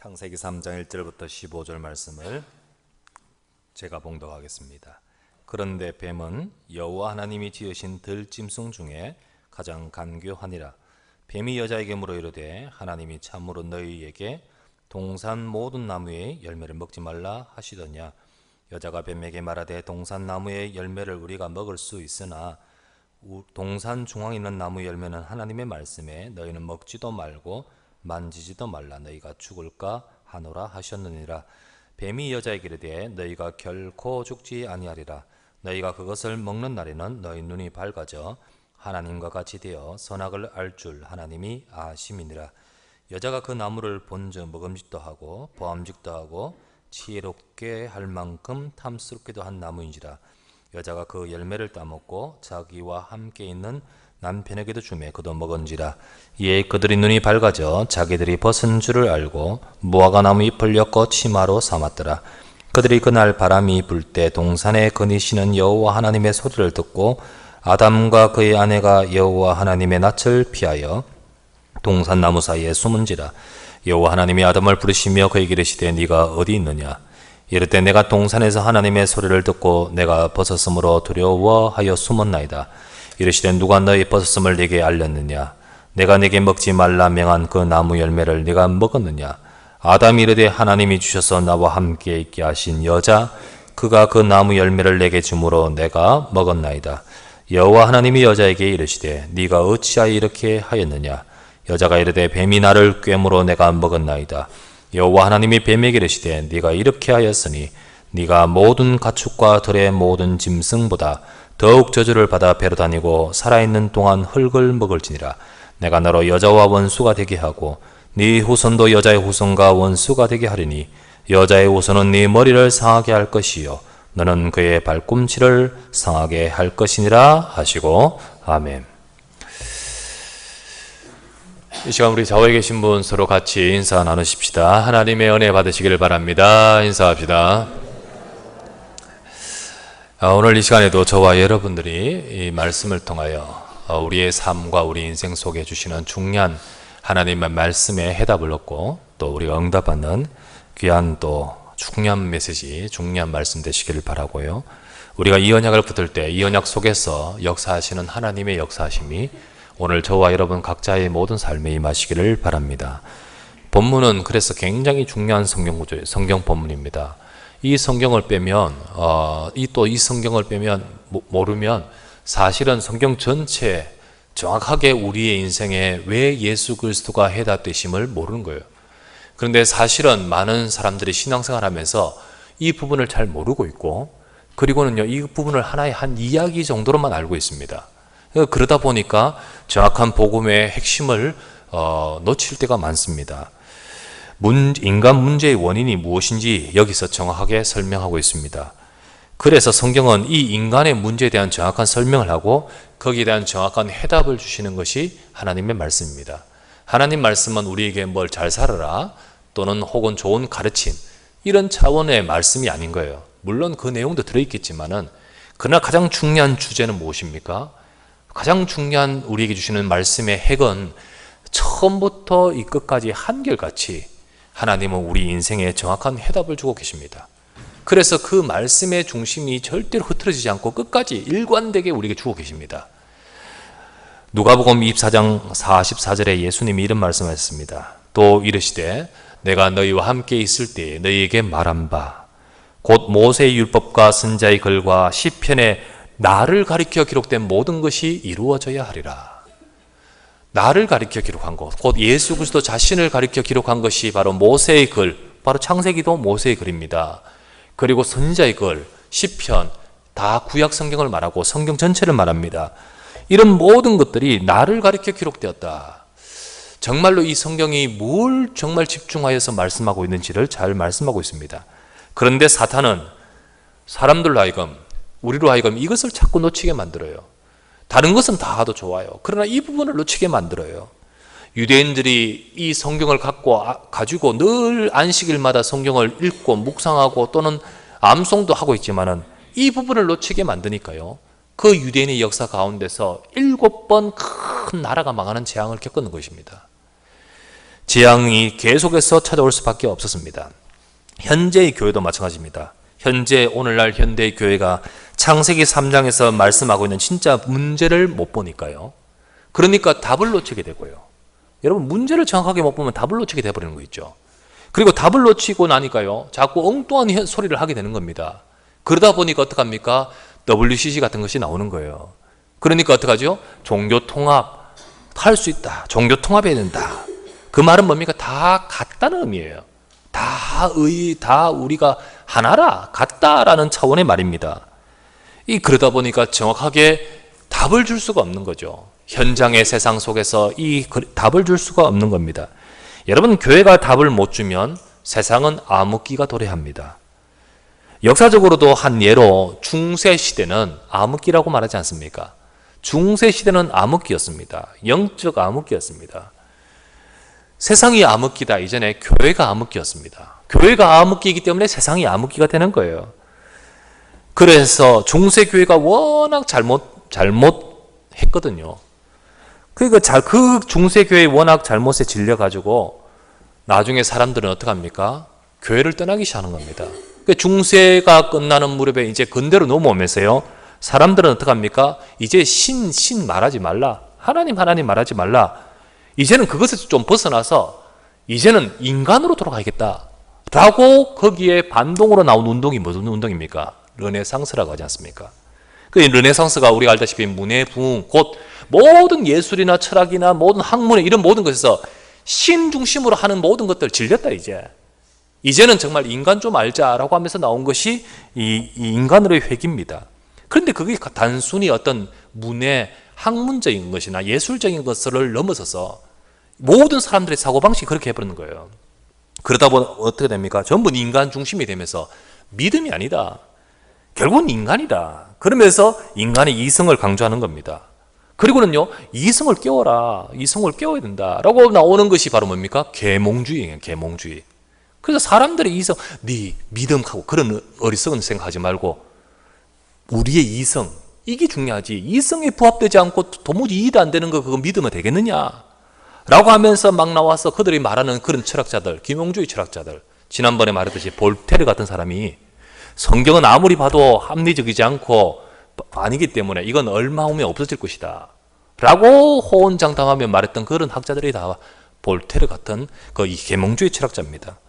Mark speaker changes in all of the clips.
Speaker 1: 창세기 3장 1절부터 15절 말씀을 제가 봉독하겠습니다. 그런데 뱀은 여호와 하나님이 지으신 들짐승 중에 가장 간교하니라. 뱀이 여자에게 물어 이르되 하나님이 참으로 너희에게 동산 모든 나무의 열매를 먹지 말라 하시더냐. 여자가 뱀에게 말하되 동산 나무의 열매를 우리가 먹을 수 있으나 동산 중앙에 있는 나무 열매는 하나님의 말씀에 너희는 먹지도 말고 만지지도 말라 너희가 죽을까 하노라 하셨느니라. 뱀이 여자에게 이르되 너희가 결코 죽지 아니하리라. 너희가 그것을 먹는 날에는 너희 눈이 밝아져 하나님과 같이 되어 선악을 알 줄 하나님이 아심이니라. 여자가 그 나무를 본즉 먹음직도 하고 보암직도 하고 지혜롭게 할 만큼 탐스럽게도 한 나무인지라. 여자가 그 열매를 따먹고 자기와 함께 있는 남편에게도 주매 그도 먹은지라. 이에 그들이 눈이 밝아져 자기들이 벗은 줄을 알고 무화과 나무 잎을 엮어 치마로 삼았더라. 그들이 그날 바람이 불 때 동산에 거니시는 여호와 하나님의 소리를 듣고 아담과 그의 아내가 여호와 하나님의 낯을 피하여 동산 나무 사이에 숨은지라. 여호와 하나님이 아담을 부르시며 그에게 이르시되 네가 어디 있느냐. 이르되 내가 동산에서 하나님의 소리를 듣고 내가 벗었으므로 두려워하여 숨었나이다. 이르시되 누가 너희 벗었음을 네게 알렸느냐. 내가 네게 먹지 말라 명한 그 나무 열매를 네가 먹었느냐. 아담이 이르되 하나님이 주셔서 나와 함께 있게 하신 여자 그가 그 나무 열매를 내게 주므로 내가 먹었나이다. 여호와 하나님이 여자에게 이르시되 네가 어찌하여 이렇게 하였느냐. 여자가 이르되 뱀이 나를 꿰므로 내가 먹었나이다. 여호와 하나님이 뱀에게 이르시되 네가 이렇게 하였으니 네가 모든 가축과 들의 모든 짐승보다 더욱 저주를 받아 배로 다니고 살아있는 동안 흙을 먹을지니라. 내가 너로 여자와 원수가 되게 하고 네 후손도 여자의 후손과 원수가 되게 하리니 여자의 후손은 네 머리를 상하게 할 것이요 너는 그의 발꿈치를 상하게 할 것이니라 하시고 아멘. 이 시간 우리 좌우에 계신 분 서로 같이 인사 나누십시다. 하나님의 은혜 받으시기를 바랍니다. 인사합시다. 오늘 이 시간에도 저와 여러분들이 이 말씀을 통하여 우리의 삶과 우리 인생 속에 주시는 중요한 하나님의 말씀에 해답을 얻고 또 우리가 응답받는 귀한 또 중요한 메시지, 중요한 말씀 되시기를 바라고요. 우리가 이 언약을 붙들 때 이 언약 속에서 역사하시는 하나님의 역사하심이 오늘 저와 여러분 각자의 모든 삶에 임하시기를 바랍니다. 본문은 그래서 굉장히 중요한 성경 구조예요. 성경 본문입니다. 이 성경을 빼면 이 성경을 빼면 모르면 사실은 성경 전체 정확하게 우리의 인생에 왜 예수 그리스도가 해답되심을 모르는 거예요. 그런데 사실은 많은 사람들이 신앙생활하면서 이 부분을 잘 모르고 있고 그리고는요 이 부분을 하나의 한 이야기 정도로만 알고 있습니다. 그러다 보니까 정확한 복음의 핵심을 놓칠 때가 많습니다. 인간 문제의 원인이 무엇인지 여기서 정확하게 설명하고 있습니다. 그래서 성경은 이 인간의 문제에 대한 정확한 설명을 하고 거기에 대한 정확한 해답을 주시는 것이 하나님의 말씀입니다. 하나님 말씀은 우리에게 뭘 잘 살아라 또는 혹은 좋은 가르침 이런 차원의 말씀이 아닌 거예요. 물론 그 내용도 들어있겠지만은 그러나 가장 중요한 주제는 무엇입니까? 가장 중요한 우리에게 주시는 말씀의 핵은 처음부터 이 끝까지 한결같이 하나님은 우리 인생에 정확한 해답을 주고 계십니다. 그래서 그 말씀의 중심이 절대로 흐트러지지 않고 끝까지 일관되게 우리에게 주고 계십니다. 누가복음 24장 44절에 예수님이 이런 말씀하셨습니다. 또 이르시되 내가 너희와 함께 있을 때 너희에게 말한 바 곧 모세의 율법과 선지자의 글과 시편에 나를 가리켜 기록된 모든 것이 이루어져야 하리라. 나를 가리켜 기록한 것, 곧 예수 그리스도 자신을 가리켜 기록한 것이 바로 모세의 글, 바로 창세기도 모세의 글입니다. 그리고 선지자의 글, 시편, 다 구약 성경을 말하고 성경 전체를 말합니다. 이런 모든 것들이 나를 가리켜 기록되었다. 정말로 이 성경이 뭘 정말 집중하여서 말씀하고 있는지를 잘 말씀하고 있습니다. 그런데 사탄은 사람들로 하여금 우리로 하여금 이것을 자꾸 놓치게 만들어요. 다른 것은 다 하도 좋아요. 그러나 이 부분을 놓치게 만들어요. 유대인들이 이 성경을 가지고 늘 안식일마다 성경을 읽고 묵상하고 또는 암송도 하고 있지만은 이 부분을 놓치게 만드니까요. 그 유대인의 역사 가운데서 7번 큰 나라가 망하는 재앙을 겪는 것입니다. 재앙이 계속해서 찾아올 수밖에 없었습니다. 현재의 교회도 마찬가지입니다. 현재 오늘날 현대의 교회가 창세기 3장에서 말씀하고 있는 진짜 문제를 못 보니까요. 그러니까 답을 놓치게 되고요. 여러분, 문제를 정확하게 못 보면 답을 놓치게 돼버리는 거 있죠. 그리고 답을 놓치고 나니까요, 자꾸 엉뚱한 소리를 하게 되는 겁니다. 그러다 보니까 어떡합니까? WCC 같은 것이 나오는 거예요. 그러니까 어떡하죠? 종교 통합 할 수 있다. 종교 통합해야 된다. 그 말은 뭡니까? 다 같다는 의미예요. 다 우리가 하나라, 같다라는 차원의 말입니다. 그러다 보니까 정확하게 답을 줄 수가 없는 거죠. 현장의 세상 속에서 이 답을 줄 수가 없는 겁니다. 여러분, 교회가 답을 못 주면 세상은 암흑기가 도래합니다. 역사적으로도 한 예로 중세 시대는 암흑기라고 말하지 않습니까? 중세 시대는 암흑기였습니다. 영적 암흑기였습니다. 세상이 암흑기다 이전에 교회가 암흑기였습니다. 교회가 암흑기이기 때문에 세상이 암흑기가 되는 거예요. 그래서 중세 교회가 워낙 잘못했거든요. 그러니까 그 중세 교회 워낙 잘못에 질려가지고 나중에 사람들은 어떡합니까? 교회를 떠나기 시작하는 겁니다. 중세가 끝나는 무렵에 이제 근대로 넘어오면서요, 사람들은 어떡합니까? 이제 신 말하지 말라. 하나님 말하지 말라. 이제는 그것에서 좀 벗어나서 이제는 인간으로 돌아가야겠다 라고 거기에 반동으로 나온 운동이 무슨 운동입니까? 르네상스라고 하지 않습니까? 그 르네상스가 우리가 알다시피 문예 부흥, 곧 모든 예술이나 철학이나 모든 학문에 이런 모든 것에서 신 중심으로 하는 모든 것들 질렸다. 이제는 정말 인간 좀 알자라고 하면서 나온 것이 이 인간으로의 회귀입니다. 그런데 그게 단순히 어떤 문예, 학문적인 것이나 예술적인 것을 넘어서서 모든 사람들의 사고방식이 그렇게 해버리는 거예요. 그러다 보면 어떻게 됩니까? 전부 인간 중심이 되면서 믿음이 아니다. 결국은 인간이다. 그러면서 인간의 이성을 강조하는 겁니다. 그리고는요, 이성을 깨워라. 이성을 깨워야 된다. 라고 나오는 것이 바로 뭡니까? 계몽주의예요. 계몽주의. 그래서 사람들의 이성, 네 믿음하고 그런 어리석은 생각하지 말고 우리의 이성, 이게 중요하지. 이성에 부합되지 않고 도무지 이해도 안 되는 거 그거 믿으면 되겠느냐? 라고 하면서 막 나와서 그들이 말하는 그런 철학자들, 계몽주의 철학자들, 지난번에 말했듯이 볼테르 같은 사람이 성경은 아무리 봐도 합리적이지 않고 아니기 때문에 이건 얼마 후면 없어질 것이다 라고 호언장담하며 말했던 그런 학자들이 다 볼테르 같은 그 계몽주의 철학자입니다.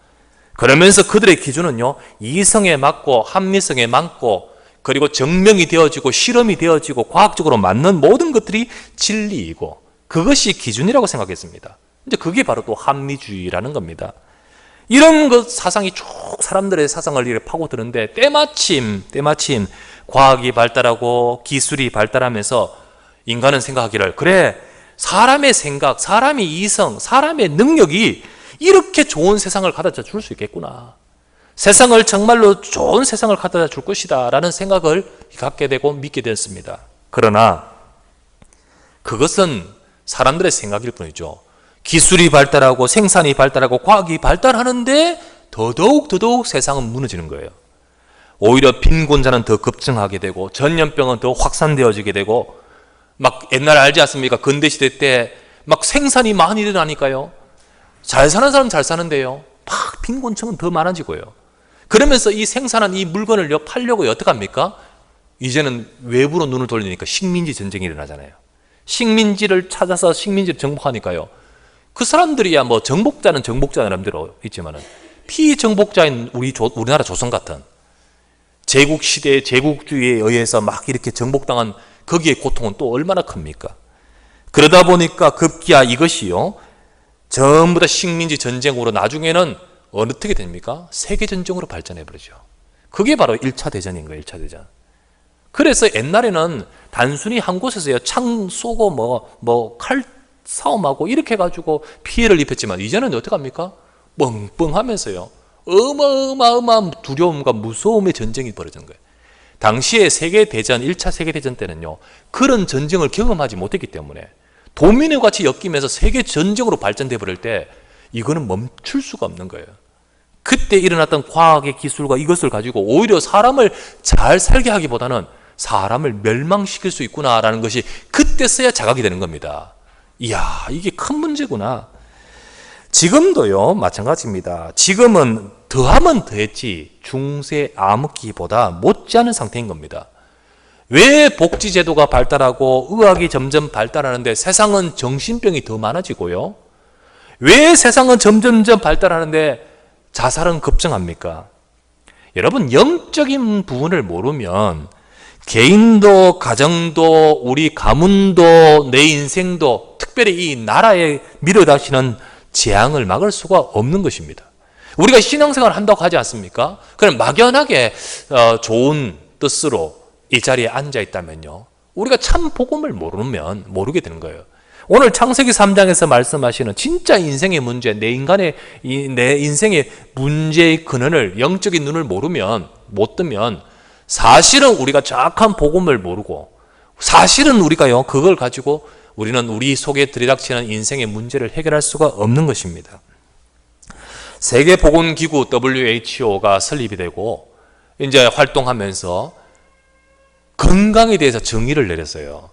Speaker 1: 그러면서 그들의 기준은요, 이성에 맞고 합리성에 맞고 그리고 증명이 되어지고 실험이 되어지고 과학적으로 맞는 모든 것들이 진리이고 그것이 기준이라고 생각했습니다. 이제 그게 바로 또 합리주의라는 겁니다. 이런 것 사상이 쭉 사람들의 사상을 이렇게 파고드는데 때마침 과학이 발달하고 기술이 발달하면서 인간은 생각하기를, 그래, 사람의 생각, 사람의 이성, 사람의 능력이 이렇게 좋은 세상을 가져다 줄 수 있겠구나. 세상을 정말로 좋은 세상을 가져다 줄 것이다 라는 생각을 갖게 되고 믿게 되었습니다. 그러나 그것은 사람들의 생각일 뿐이죠. 기술이 발달하고 생산이 발달하고 과학이 발달하는데 더더욱 세상은 무너지는 거예요. 오히려 빈곤자는 더 급증하게 되고 전염병은 더 확산되어지게 되고 막 옛날에 알지 않습니까? 근대시대 때 막 생산이 많이 일어나니까요. 잘 사는 사람은 잘 사는데요. 막 빈곤층은 더 많아지고요. 그러면서 이 생산한 이 물건을 팔려고 어떡합니까? 이제는 외부로 눈을 돌리니까 식민지 전쟁이 일어나잖아요. 식민지를 찾아서 식민지를 정복하니까요. 그 사람들이야 뭐 정복자는 나름대로 있지만은 피정복자인 우리나라 조선 같은 제국 시대의 제국주의에 의해서 막 이렇게 정복당한 거기에 고통은 또 얼마나 큽니까? 그러다 보니까 급기야 이것이요, 전부 다 식민지 전쟁으로 나중에는 어떻게 됩니까? 세계전쟁으로 발전해버리죠. 그게 바로 1차 대전인 거예요. 1차 대전. 그래서 옛날에는 단순히 한 곳에서요, 창 쏘고 칼 싸움하고 이렇게 해가지고 피해를 입혔지만 이제는 어떻게 합니까? 뻥뻥하면서요, 어마어마한 두려움과 무서움의 전쟁이 벌어진 거예요. 당시에 세계대전, 1차 세계대전 때는요, 그런 전쟁을 경험하지 못했기 때문에 도미노 같이 엮이면서 세계전쟁으로 발전돼 버릴 때 이거는 멈출 수가 없는 거예요. 그때 일어났던 과학의 기술과 이것을 가지고 오히려 사람을 잘 살게 하기보다는 사람을 멸망시킬 수 있구나라는 것이 그때서야 자각이 되는 겁니다. 이야, 이게 큰 문제구나. 지금도요, 마찬가지입니다. 지금은 더하면 더했지 중세 암흑기보다 못지않은 상태인 겁니다. 왜 복지제도가 발달하고 의학이 점점 발달하는데 세상은 정신병이 더 많아지고요? 왜 세상은 점점점 발달하는데 자살은 급증합니까? 여러분, 영적인 부분을 모르면 개인도, 가정도, 우리 가문도, 내 인생도, 특별히 이 나라에 밀어닥치는 재앙을 막을 수가 없는 것입니다. 우리가 신앙생활을 한다고 하지 않습니까? 그럼 막연하게 좋은 뜻으로 이 자리에 앉아 있다면요, 우리가 참 복음을 모르면 모르게 되는 거예요. 오늘 창세기 3장에서 말씀하시는 진짜 인생의 문제, 내 인생의 문제의 근원을, 영적인 눈을 모르면, 못 뜨면 사실은 우리가 정확한 복음을 모르고, 사실은 우리가요, 그걸 가지고 우리는 우리 속에 들이닥치는 인생의 문제를 해결할 수가 없는 것입니다. 세계보건기구 WHO가 설립이 되고 이제 활동하면서 건강에 대해서 정의를 내렸어요.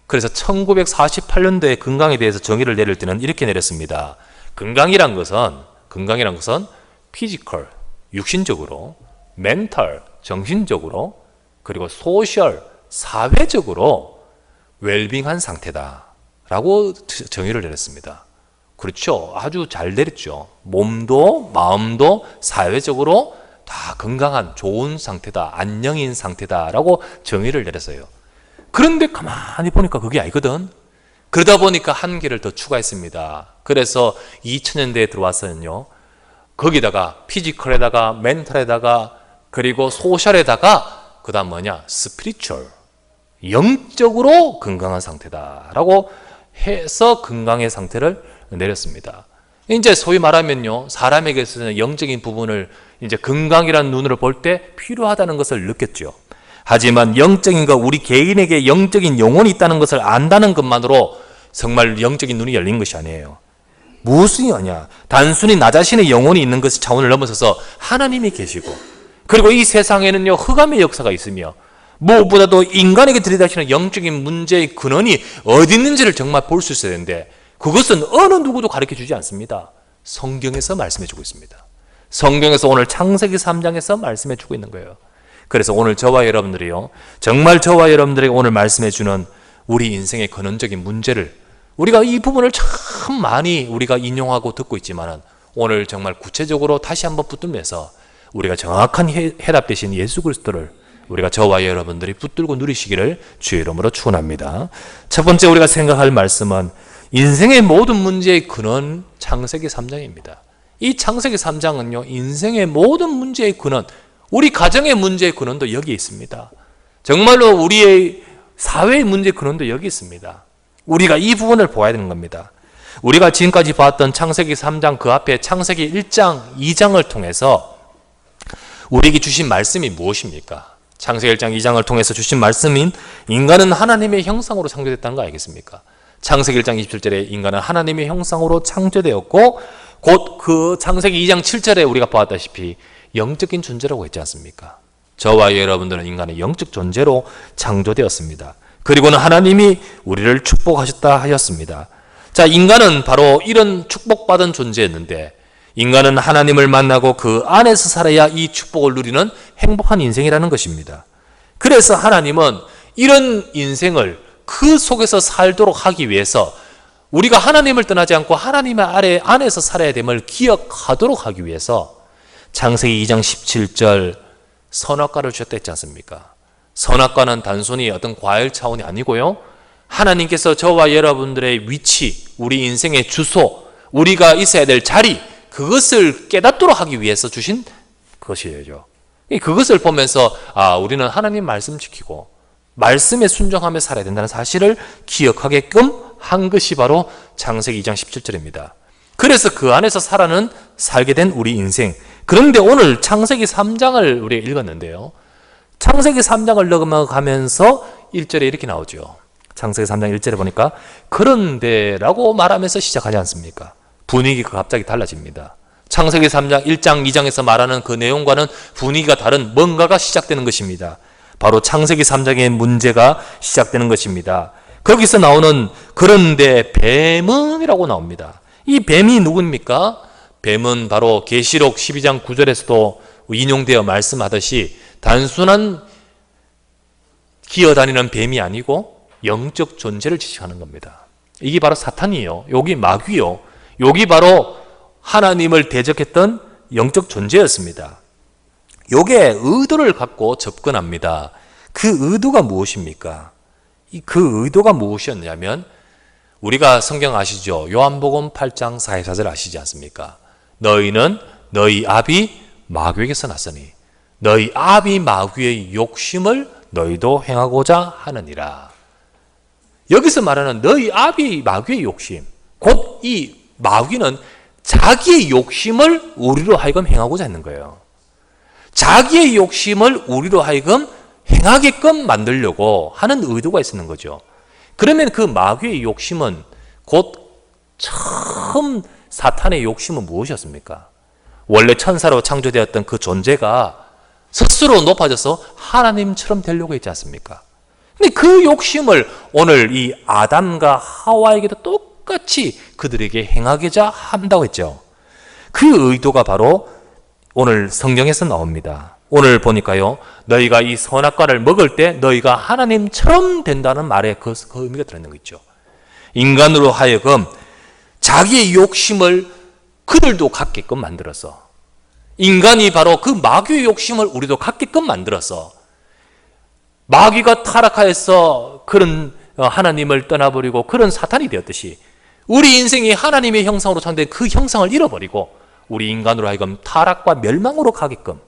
Speaker 1: 그래서 1948년도에 건강에 대해서 정의를 내릴 때는 이렇게 내렸습니다. 건강이란 것은 피지컬, 육신적으로, 멘탈, 정신적으로, 그리고 소셜, 사회적으로 웰빙한 상태다 라고 정의를 내렸습니다. 그렇죠. 아주 잘 내렸죠. 몸도 마음도 사회적으로 다 건강한 좋은 상태다, 안녕인 상태다라고 정의를 내렸어요. 그런데 가만히 보니까 그게 아니거든. 그러다 보니까 한계를 더 추가했습니다. 그래서 2000년대에 들어와서는요, 거기다가 피지컬에다가 멘탈에다가 그리고 소셜에다가 그 다음 스피리추얼, 영적으로 건강한 상태다라고 해서 건강의 상태를 내렸습니다. 이제 소위 말하면요, 사람에게서는 영적인 부분을 이제 건강이라는 눈으로 볼 때 필요하다는 것을 느꼈죠. 하지만 영적인 것, 우리 개인에게 영적인 영혼이 있다는 것을 안다는 것만으로 정말 영적인 눈이 열린 것이 아니에요. 무엇이 아니야? 단순히 나 자신의 영혼이 있는 것이 차원을 넘어서서 하나님이 계시고, 그리고 이 세상에는요, 흑암의 역사가 있으며, 무엇보다도 인간에게 들이닥치는 영적인 문제의 근원이 어디 있는지를 정말 볼 수 있어야 되는데, 그것은 어느 누구도 가르쳐 주지 않습니다. 성경에서 말씀해 주고 있습니다. 성경에서 오늘 창세기 3장에서 말씀해 주고 있는 거예요. 그래서 오늘 저와 여러분들이요, 정말 저와 여러분들에게 오늘 말씀해 주는 우리 인생의 근원적인 문제를, 우리가 이 부분을 참 많이 우리가 인용하고 듣고 있지만 오늘 정말 구체적으로 다시 한번 붙들면서 우리가 정확한 해답 되신 예수 그리스도를 우리가 저와 여러분들이 붙들고 누리시기를 주의 이름으로 축원합니다. 첫 번째 우리가 생각할 말씀은 인생의 모든 문제의 근원 창세기 3장입니다. 이 창세기 3장은요, 인생의 모든 문제의 근원, 우리 가정의 문제의 근원도 여기 있습니다. 정말로 우리의 사회의 문제의 근원도 여기 있습니다. 우리가 이 부분을 보아야 되는 겁니다. 우리가 지금까지 봤던 창세기 3장 그 앞에 창세기 1장, 2장을 통해서 우리에게 주신 말씀이 무엇입니까? 창세기 1장, 2장을 통해서 주신 말씀인 인간은 하나님의 형상으로 창조됐다는 거 알겠습니까? 창세기 1장 27절에 인간은 하나님의 형상으로 창조되었고, 곧 그 창세기 2장 7절에 우리가 보았다시피 영적인 존재라고 했지 않습니까? 저와 여러분들은 인간의 영적 존재로 창조되었습니다. 그리고는 하나님이 우리를 축복하셨다 하였습니다. 자, 인간은 바로 이런 축복받은 존재였는데, 인간은 하나님을 만나고 그 안에서 살아야 이 축복을 누리는 행복한 인생이라는 것입니다. 그래서 하나님은 이런 인생을 그 속에서 살도록 하기 위해서 우리가 하나님을 떠나지 않고 하나님의 안에서 살아야 됨을 기억하도록 하기 위해서 창세기 2장 17절 선악과를 주셨다 했지 않습니까? 선악과는 단순히 어떤 과일 차원이 아니고요, 하나님께서 저와 여러분들의 위치, 우리 인생의 주소, 우리가 있어야 될 자리, 그것을 깨닫도록 하기 위해서 주신 것이죠. 그것을 보면서 우리는 하나님 말씀 지키고 말씀에 순종하며 살아야 된다는 사실을 기억하게끔 한 것이 바로 창세기 2장 17절입니다. 그래서 그 안에서 살게 된 우리 인생. 그런데 오늘 창세기 3장을 우리가 읽었는데요, 창세기 3장을 넘어가면서 1절에 이렇게 나오죠. 창세기 3장 1절에 보니까 그런데 라고 말하면서 시작하지 않습니까? 분위기가 갑자기 달라집니다. 창세기 3장 1장 2장에서 말하는 그 내용과는 분위기가 다른 뭔가가 시작되는 것입니다. 바로 창세기 3장의 문제가 시작되는 것입니다. 거기서 나오는 그런데 뱀은이라고 나옵니다. 이 뱀이 누굽니까? 뱀은 바로 계시록 12장 9절에서도 인용되어 말씀하듯이 단순한 기어다니는 뱀이 아니고 영적 존재를 지칭하는 겁니다. 이게 바로 사탄이에요. 여기 마귀요. 여기 바로 하나님을 대적했던 영적 존재였습니다. 요게 의도를 갖고 접근합니다. 그 의도가 무엇입니까? 그 의도가 무엇이었냐면 우리가 성경 아시죠? 요한복음 8장 44절 아시지 않습니까? 너희는 너희 아비 마귀에게서 났으니 너희 아비 마귀의 욕심을 너희도 행하고자 하느니라. 여기서 말하는 너희 아비 마귀의 욕심, 곧 이 마귀는 자기의 욕심을 우리로 하여금 행하고자 했는 거예요. 자기의 욕심을 우리로 하여금 행하게끔 만들려고 하는 의도가 있는 거죠. 그러면 그 마귀의 욕심은 곧 처음 사탄의 욕심은 무엇이었습니까? 원래 천사로 창조되었던 그 존재가 스스로 높아져서 하나님처럼 되려고 했지 않습니까? 근데 그 욕심을 오늘 이 아담과 하와에게도 똑같이 그들에게 행하고자 한다고 했죠. 그 의도가 바로 오늘 성경에서 나옵니다. 오늘 보니까요, 너희가 이 선악과를 먹을 때 너희가 하나님처럼 된다는 말에 그 의미가 들어있는 거 있죠. 인간으로 하여금 자기의 욕심을 그들도 갖게끔 만들어서, 인간이 바로 그 마귀의 욕심을 우리도 갖게끔 만들어서, 마귀가 타락하여서 그런 하나님을 떠나버리고 그런 사탄이 되었듯이 우리 인생이 하나님의 형상으로 창조된 그 형상을 잃어버리고 우리 인간으로 하여금 타락과 멸망으로 가게끔,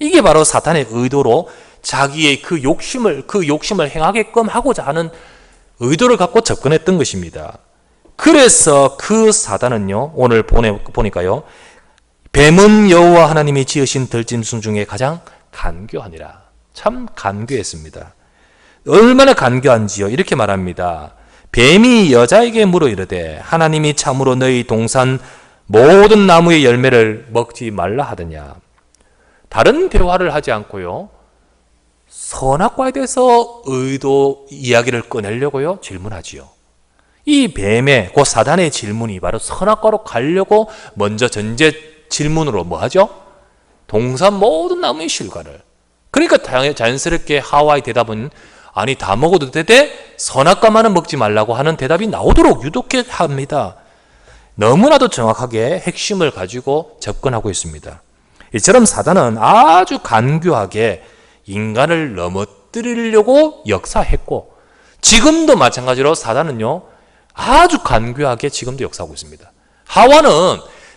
Speaker 1: 이게 바로 사탄의 의도로 자기의 그 욕심을 행하게끔 하고자 하는 의도를 갖고 접근했던 것입니다. 그래서 그 사단은요, 오늘 보니까요, 뱀은 여호와 하나님이 지으신 들짐승 중에 가장 간교하니라. 참 간교했습니다. 얼마나 간교한지요. 이렇게 말합니다. 뱀이 여자에게 물어 이르되 하나님이 참으로 너희 동산 모든 나무의 열매를 먹지 말라 하더냐. 다른 대화를 하지 않고요, 선악과에 대해서 의도 이야기를 꺼내려고요 질문하지요. 이 뱀의 그 사단의 질문이 바로 선악과로 가려고 먼저 전제 질문으로 뭐 하죠? 동산 모든 나무의 실과를. 그러니까 자연스럽게 하와의 대답은 아니 다 먹어도 되되 선악과만은 먹지 말라고 하는 대답이 나오도록 유독해 합니다. 너무나도 정확하게 핵심을 가지고 접근하고 있습니다. 이처럼 사단은 아주 간교하게 인간을 넘어뜨리려고 역사했고, 지금도 마찬가지로 사단은요 아주 간교하게 지금도 역사하고 있습니다. 하와는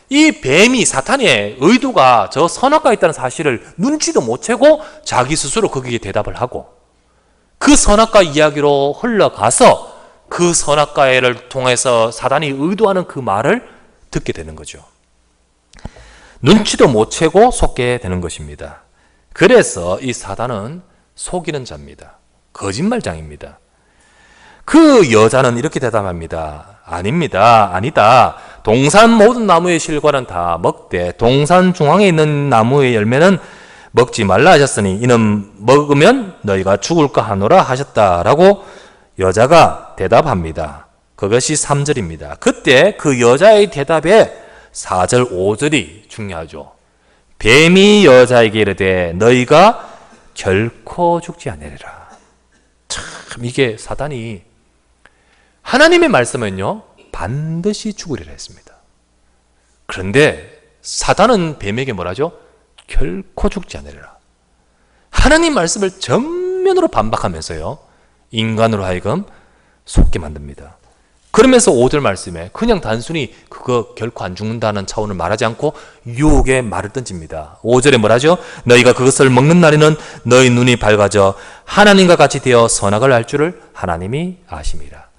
Speaker 1: 이 뱀이, 사탄의 의도가 저 선악과에 있다는 사실을 눈치도 못 채고 자기 스스로 거기에 대답을 하고, 그 선악과 이야기로 흘러가서 그 선악과를 통해서 사단이 의도하는 그 말을 듣게 되는 거죠. 눈치도 못 채고 속게 되는 것입니다. 그래서 이 사단은 속이는 자입니다. 거짓말장입니다. 그 여자는 이렇게 대답합니다. 아니다. 동산 모든 나무의 실과는 다 먹되 동산 중앙에 있는 나무의 열매는 먹지 말라 하셨으니 이는 먹으면 너희가 죽을까 하노라 하셨다라고 여자가 대답합니다. 그것이 3절입니다. 그때 그 여자의 대답에 4절, 5절이 중요하죠. 뱀이 여자에게 이르되 너희가 결코 죽지 않으리라. 참, 이게 사단이 하나님의 말씀은요 반드시 죽으리라 했습니다. 그런데 사단은 뱀에게 뭐라죠? 결코 죽지 않으리라. 하나님 말씀을 정면으로 반박하면서요 인간으로 하여금 속게 만듭니다. 그러면서 5절 말씀에 그냥 단순히 그거 결코 안 죽는다는 차원을 말하지 않고 유혹의 말을 던집니다. 5절에 뭐라죠? 너희가 그것을 먹는 날에는 너희 눈이 밝아져 하나님과 같이 되어 선악을 알 줄을 하나님이 아심이라.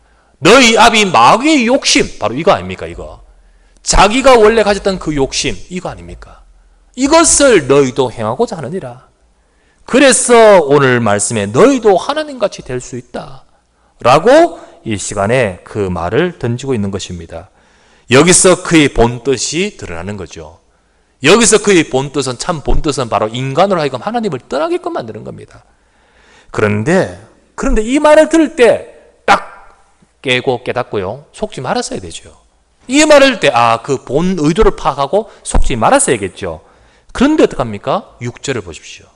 Speaker 1: 너희 아비 마귀의 욕심, 바로 이거 아닙니까? 이거 자기가 원래 가졌던 그 욕심, 이거 아닙니까? 이것을 너희도 행하고자 하느니라. 그래서 오늘 말씀에 너희도 하나님같이 될 수 있다 라고 이 시간에 그 말을 던지고 있는 것입니다. 여기서 그의 본뜻이 드러나는 거죠. 여기서 그의 본뜻은, 참 본뜻은 바로 인간으로 하여금 하나님을 떠나게끔 만드는 겁니다. 그런데 이 말을 들을 때 딱 깨고 깨닫고요 속지 말았어야 되죠. 이 말을 때 그 본 의도를 파악하고 속지 말았어야겠죠. 그런데 어떡합니까? 6절을 보십시오.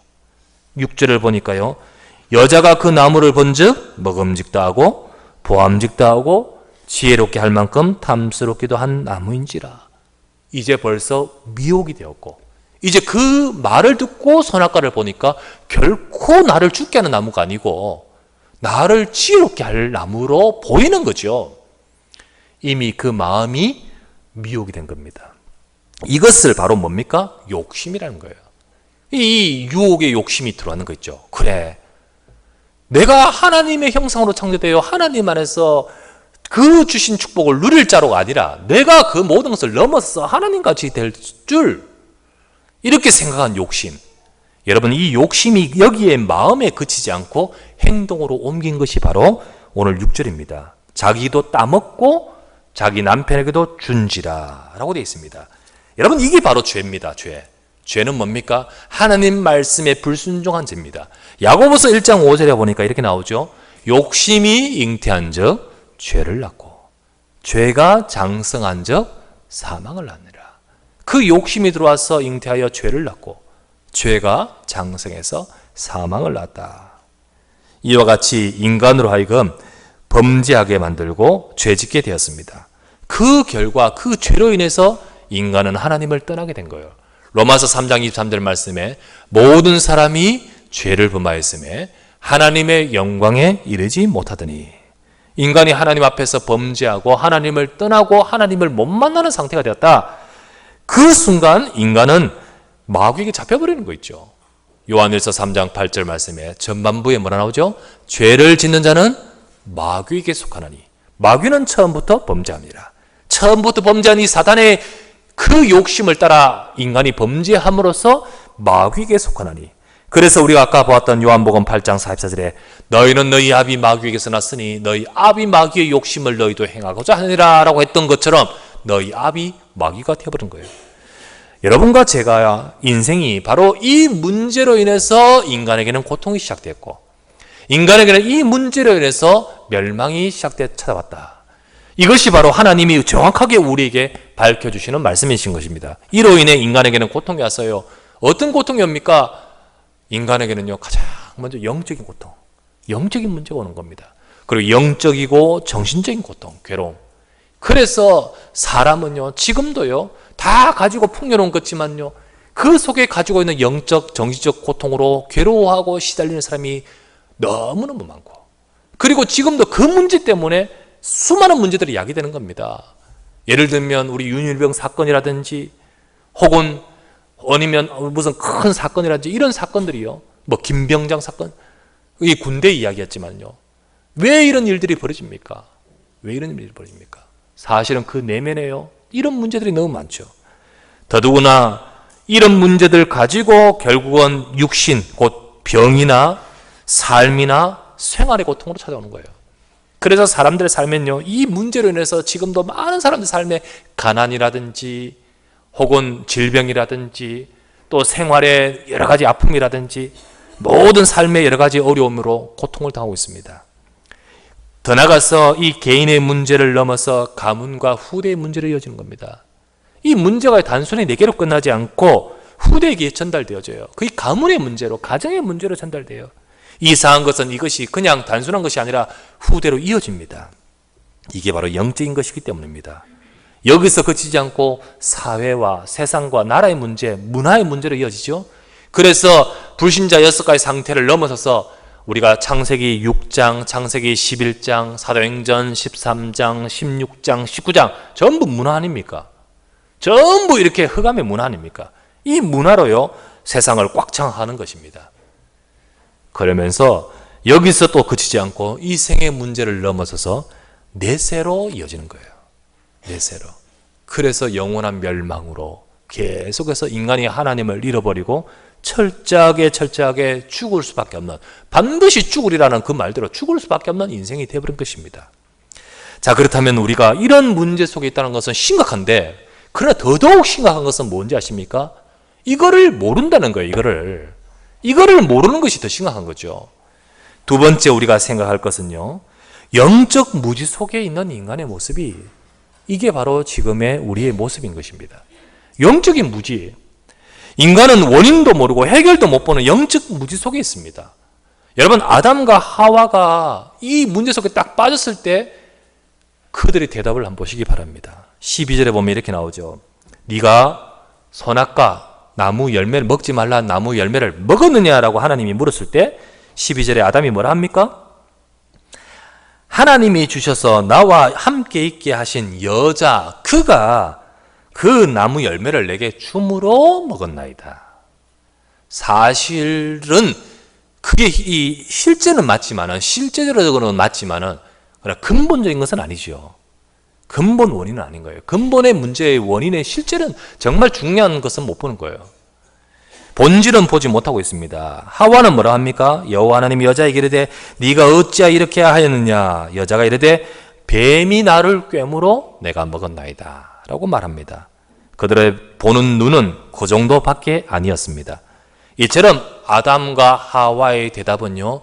Speaker 1: 6절을 보니까요. 여자가 그 나무를 본즉 먹음직도 하고 보암직도 하고 지혜롭게 할 만큼 탐스럽기도 한 나무인지라. 이제 벌써 미혹이 되었고 이제 그 말을 듣고 선악과를 보니까 결코 나를 죽게 하는 나무가 아니고 나를 지혜롭게 할 나무로 보이는 거죠. 이미 그 마음이 미혹이 된 겁니다. 이것을 바로 뭡니까? 욕심이라는 거예요. 이 유혹의 욕심이 들어가는 거 있죠. 그래, 내가 하나님의 형상으로 창조되어 하나님 안에서 그 주신 축복을 누릴 자로가 아니라 내가 그 모든 것을 넘어서 하나님같이 될 줄, 이렇게 생각한 욕심. 여러분, 이 욕심이 여기에 마음에 그치지 않고 행동으로 옮긴 것이 바로 오늘 6절입니다. 자기도 따먹고 자기 남편에게도 준지라 라고 되어 있습니다. 여러분, 이게 바로 죄입니다. 죄는 뭡니까? 하나님 말씀에 불순종한 죄입니다. 야고보서 1장 5절에 보니까 이렇게 나오죠. 욕심이 잉태한 적 죄를 낳고 죄가 장성한 적 사망을 낳느라. 그 욕심이 들어와서 잉태하여 죄를 낳고 죄가 장성해서 사망을 낳았다. 이와 같이 인간으로 하여금 범죄하게 만들고 죄짓게 되었습니다. 그 결과 그 죄로 인해서 인간은 하나님을 떠나게 된 거예요. 로마서 3장 23절 말씀에 모든 사람이 죄를 범하였음에 하나님의 영광에 이르지 못하더니, 인간이 하나님 앞에서 범죄하고 하나님을 떠나고 하나님을 못 만나는 상태가 되었다. 그 순간 인간은 마귀에게 잡혀버리는 거 있죠. 요한일서 3장 8절 말씀에 전반부에 뭐라 나오죠? 죄를 짓는 자는 마귀에게 속하나니, 마귀는 처음부터 범죄합니다. 처음부터 범죄한 이 사단의 그 욕심을 따라 인간이 범죄함으로써 마귀에게 속하나니, 그래서 우리가 아까 보았던 요한복음 8장 44절에 너희는 너희 아비 마귀에게서 났으니 너희 아비 마귀의 욕심을 너희도 행하고자 하느니라 라고 했던 것처럼 너희 아비 마귀가 되어버린 거예요. 여러분과 제가 인생이 바로 이 문제로 인해서 인간에게는 고통이 시작됐고 인간에게는 이 문제로 인해서 멸망이 찾아왔다. 이것이 바로 하나님이 정확하게 우리에게 밝혀주시는 말씀이신 것입니다. 이로 인해 인간에게는 고통이 왔어요. 어떤 고통이 옵니까? 인간에게는요, 가장 먼저 영적인 고통, 영적인 문제가 오는 겁니다. 그리고 영적이고 정신적인 고통, 괴로움. 그래서 사람은요, 지금도요, 다 가지고 풍요로운 것지만요, 그 속에 가지고 있는 영적, 정신적 고통으로 괴로워하고 시달리는 사람이 너무너무 많고, 그리고 지금도 그 문제 때문에 수많은 문제들이 야기되는 겁니다. 예를 들면 우리 윤일병 사건이라든지 혹은 아니면 무슨 큰 사건이라든지 이런 사건들이요, 뭐 김병장 사건, 이 군대 이야기였지만요, 왜 이런 일들이 벌어집니까? 왜 이런 일들이 벌어집니까? 사실은 그 내면에요, 이런 문제들이 너무 많죠. 더더구나 이런 문제들 가지고 결국은 육신, 곧 병이나 삶이나 생활의 고통으로 찾아오는 거예요. 그래서 사람들의 삶은요, 이 문제로 인해서 지금도 많은 사람들 삶에 가난이라든지 혹은 질병이라든지 또 생활의 여러 가지 아픔이라든지 모든 삶의 여러 가지 어려움으로 고통을 당하고 있습니다. 더 나아가서 이 개인의 문제를 넘어서 가문과 후대의 문제로 이어지는 겁니다. 이 문제가 단순히 내게로 끝나지 않고 후대에게 전달되어져요. 그게 가문의 문제로, 가정의 문제로 전달돼요. 이상한 것은 이것이 그냥 단순한 것이 아니라 후대로 이어집니다. 이게 바로 영적인 것이기 때문입니다. 여기서 그치지 않고 사회와 세상과 나라의 문제, 문화의 문제로 이어지죠. 그래서 불신자 6가지 상태를 넘어서서 우리가 창세기 6장, 창세기 11장, 사도행전 13장, 16장, 19장 전부 문화 아닙니까? 전부 이렇게 흑암의 문화 아닙니까? 이 문화로요, 세상을 꽉 장악하는 것입니다. 그러면서 여기서 또 그치지 않고 이 생의 문제를 넘어서서 내세로 이어지는 거예요. 내세로. 그래서 영원한 멸망으로 계속해서 인간이 하나님을 잃어버리고 철저하게 죽을 수밖에 없는, 반드시 죽으리라는 그 말대로 죽을 수밖에 없는 인생이 되어버린 것입니다. 자, 그렇다면 우리가 이런 문제 속에 있다는 것은 심각한데, 그러나 더더욱 심각한 것은 뭔지 아십니까? 이거를 모른다는 거예요. 이거를 모르는 것이 더 심각한 거죠. 두 번째 우리가 생각할 것은요, 영적 무지 속에 있는 인간의 모습이 이게 바로 지금의 우리의 모습인 것입니다. 영적인 무지. 인간은 원인도 모르고 해결도 못 보는 영적 무지 속에 있습니다. 여러분, 아담과 하와가 이 문제 속에 딱 빠졌을 때 그들의 대답을 한번 보시기 바랍니다. 12절에 보면 이렇게 나오죠. 네가 선악과 나무 열매를 먹지 말라는 나무 열매를 먹었느냐라고 하나님이 물었을 때 12절에 아담이 뭐라 합니까? 하나님이 주셔서 나와 함께 있게 하신 여자 그가 그 나무 열매를 내게 줌으로 먹었나이다. 사실은 그게 이 실제는 맞지만은, 실제적으로는 맞지만은 그러나 근본적인 것은 아니죠. 근본 원인은 아닌 거예요. 근본의 문제의 원인의 실제는 정말 중요한 것은 못 보는 거예요. 본질은 보지 못하고 있습니다. 하와는 뭐라 합니까? 여호와 하나님이 여자에게 이르되 네가 어찌하여 이렇게 하였느냐? 여자가 이르되 뱀이 나를 꿰물어 내가 먹었나이다 라고 말합니다. 그들의 보는 눈은 그 정도밖에 아니었습니다. 이처럼 아담과 하와의 대답은요,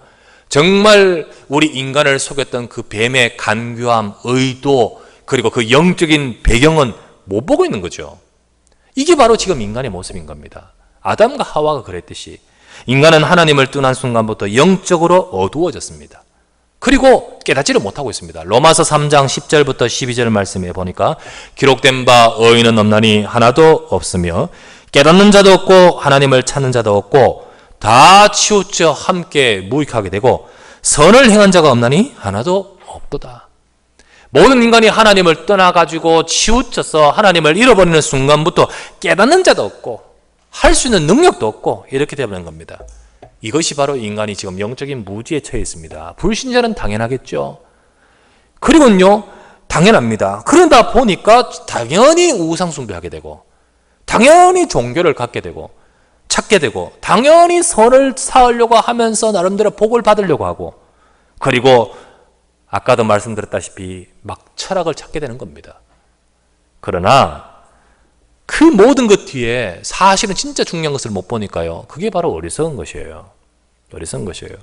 Speaker 1: 정말 우리 인간을 속였던 그 뱀의 간교함, 의도, 그리고 그 영적인 배경은 못 보고 있는 거죠. 이게 바로 지금 인간의 모습인 겁니다. 아담과 하와가 그랬듯이 인간은 하나님을 떠난 순간부터 영적으로 어두워졌습니다. 그리고 깨닫지를 못하고 있습니다. 로마서 3장 10절부터 12절 말씀에 보니까 기록된 바 의인은 없나니 하나도 없으며 깨닫는 자도 없고 하나님을 찾는 자도 없고 다 치우쳐 함께 무익하게 되고 선을 행한 자가 없나니 하나도 없도다. 모든 인간이 하나님을 떠나가지고 치우쳐서 하나님을 잃어버리는 순간부터 깨닫는 자도 없고 할 수 있는 능력도 없고 이렇게 되어버리는 겁니다. 이것이 바로 인간이 지금 영적인 무지에 처해 있습니다. 불신자는 당연하겠죠. 그리고요, 당연합니다. 그러다 보니까 당연히 우상숭배하게 되고 당연히 종교를 갖게 되고 찾게 되고 당연히 선을 쌓으려고 하면서 나름대로 복을 받으려고 하고 그리고 아까도 말씀드렸다시피 막 철학을 찾게 되는 겁니다. 그러나 그 모든 것 뒤에 사실은 진짜 중요한 것을 못 보니까요. 그게 바로 어리석은 것이에요. 어리석은 것이에요.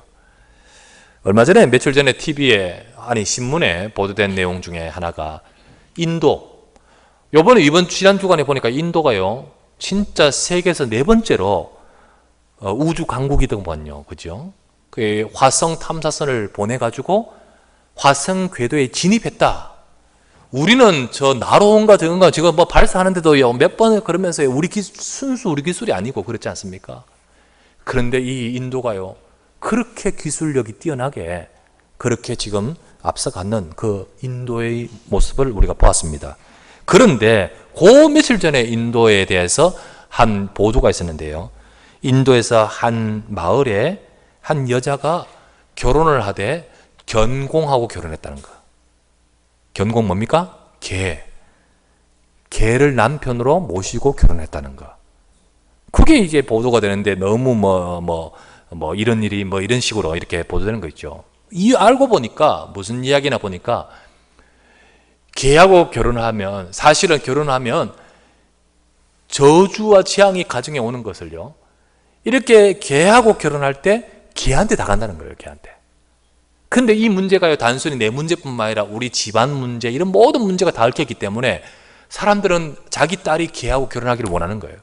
Speaker 1: 얼마 전에 며칠 전에 TV에 신문에 보도된 내용 중에 하나가 인도. 이번 지난 주간에 보니까 인도가요. 진짜 세계에서 4번째로 우주 강국이더만요. 그죠? 그 화성 탐사선을 보내가지고 화성 궤도에 진입했다. 우리는 저 나로온가 저건가 지금 뭐 발사하는데도요 몇 번 그러면서 순수 우리 기술이 아니고 그렇지 않습니까? 그런데 이 인도가요 그렇게 기술력이 뛰어나게 그렇게 지금 앞서가는 그 인도의 모습을 우리가 보았습니다. 그런데 그 며칠 전에 인도에 대해서 한 보도가 있었는데요. 인도에서 한 마을에 한 여자가 결혼을 하되 견공하고 결혼했다는 거. 견공 뭡니까? 개를 남편으로 모시고 결혼했다는 거. 그게 이제 보도가 되는데 너무 이런 일이 이런 식으로 이렇게 보도되는 거 있죠. 알고 보니까 무슨 이야기나 보니까 개하고 결혼하면 사실은 결혼하면 저주와 재앙이 가정에 오는 것을요. 이렇게 개하고 결혼할 때 개한테 다 간다는 거예요. 개한테. 근데 이 문제가요 단순히 내 문제뿐만 아니라 우리 집안 문제 이런 모든 문제가 다 얽혀있기 때문에 사람들은 자기 딸이 개하고 결혼하기를 원하는 거예요.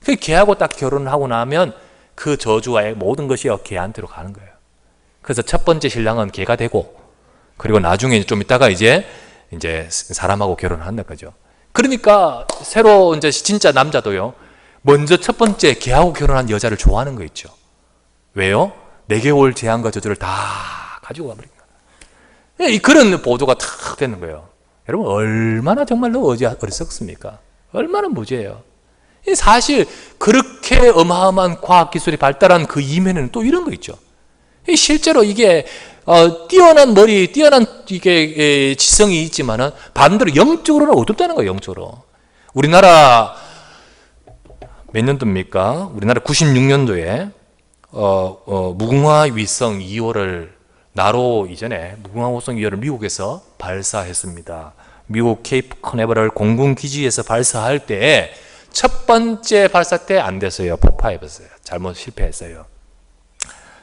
Speaker 1: 그 개하고 딱 결혼하고 나면 그 저주와의 모든 것이 개한테로 가는 거예요. 그래서 첫 번째 신랑은 개가 되고 그리고 나중에 좀 있다가 이제 사람하고 결혼한다 거죠. 그러니까 새로 이제 진짜 남자도요 먼저 첫 번째 개하고 결혼한 여자를 좋아하는 거 있죠. 왜요? 4개월 재앙과 저주를 다 가지고 가버린 거예요. 그런 보도가 탁 되는 거예요. 여러분 얼마나 정말로 어리석습니까? 얼마나 무지해요. 사실 그렇게 어마어마한 과학기술이 발달한 그 이면에는 또 이런 거 있죠. 실제로 이게 뛰어난 머리, 뛰어난 이게 지성이 있지만은 반대로 영적으로는 어둡다는 거예요. 영적으로. 우리나라 몇 년도입니까? 우리나라 96년도에 무궁화 위성 2호를 나로 이전에 무궁화 위성 2호를 미국에서 발사했습니다. 미국 케이프 커네버럴 공군기지에서 발사할 때 첫 번째 발사 때 안 됐어요. 폭파했어요. 실패했어요.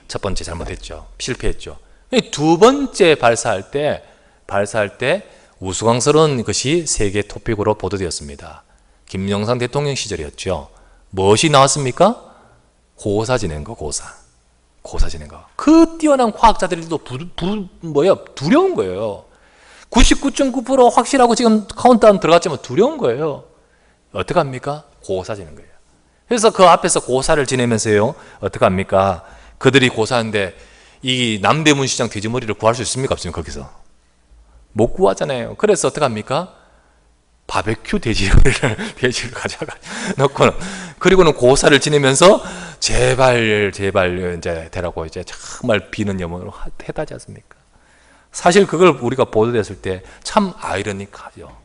Speaker 1: 첫 번째 잘못했죠. 실패했죠. 두 번째 발사할 때 우스꽝스러운 것이 세계 토픽으로 보도되었습니다. 김영삼 대통령 시절이었죠. 무엇이 나왔습니까? 고사 지낸 거, 고사. 고사 지낸 거. 그 뛰어난 과학자들도 두려운 거예요. 99.9% 확실하고 지금 카운트다운 들어갔지만 두려운 거예요. 어떡합니까? 고사 지낸 거예요. 그래서 그 앞에서 고사를 지내면서요, 어떡합니까? 그들이 고사하는데 이 남대문 시장 돼지머리를 구할 수 있습니까? 없습니까? 거기서. 못 구하잖아요. 그래서 어떡합니까? 바베큐 돼지를 가져가 놓고는, 그리고는 고사를 지내면서 제발 이제 되라고 이제 정말 비는 염원으로 해다지 않습니까? 사실 그걸 우리가 보도됐을 때 참 아이러니하죠.